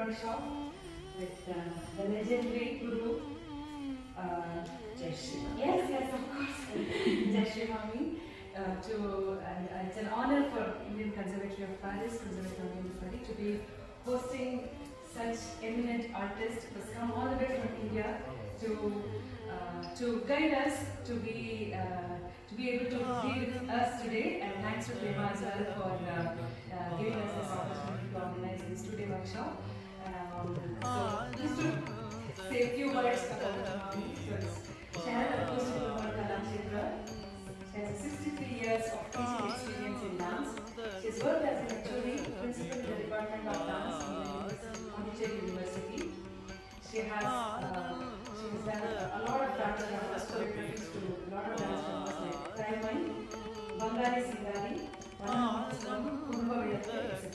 workshop with the legendary Guru Jai Shri. Yes, of course. Jai Shri Mami. It's an honor for Indian Conservatory of Paris, Conservatoire of Paris, to be hosting such eminent artists who's come all the way from India to guide us, to be able to be with us today. And thanks to Prema as well for giving us this opportunity to organize this today workshop. So just to say a few words about Mami. So she has a post-diploma Kalakshetra. She has 63 years of teaching experience in dance. She has worked as an actuary, principal in the Department of Dance in Pondicherry University. She has done a lot of dance dramas, choreographies to a lot of dance dramas like Taimai, Bangari Singari, Vanam, Kurva Veyattu, etc.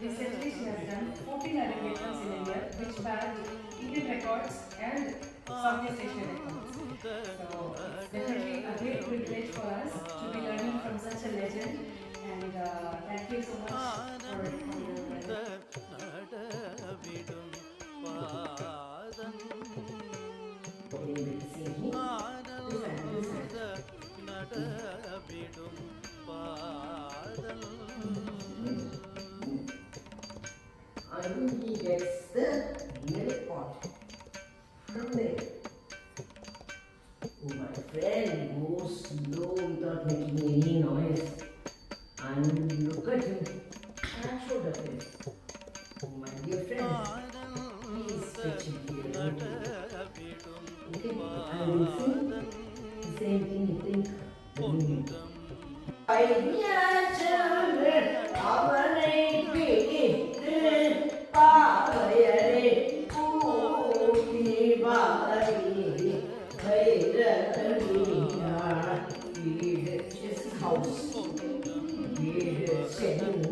Recently, she has done 14 arrangements in a year, which bagged Indian records and Southeast Asian records. So it's definitely a great privilege for us to be learning from such a legend. And thank you so much for your presence. And he gets the milk pot from there. My friend goes slow without making any noise, and look at him and shoulder him. My dear friend, please stretch it here. Okay, I will sing the same thing you think. அவனை பிடித்து பாவையரே பூட்டி வாரி வைரவியார் வீடு house வீடு சென்று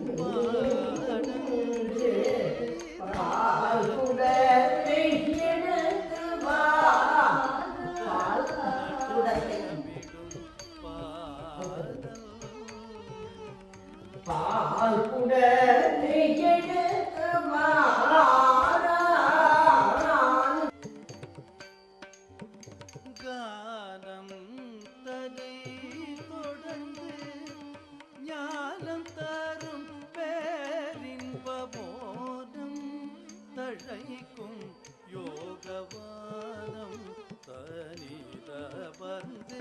பால்குடத்தை எடுத்து வா பால்குடத்தை பால்குடத்தை எடுத்து வா காலம் தனை தொடர்ந்து ஞானம் தரும் பேரின்பமோனம் தழைக்கும் யோகவானம் தனித வந்து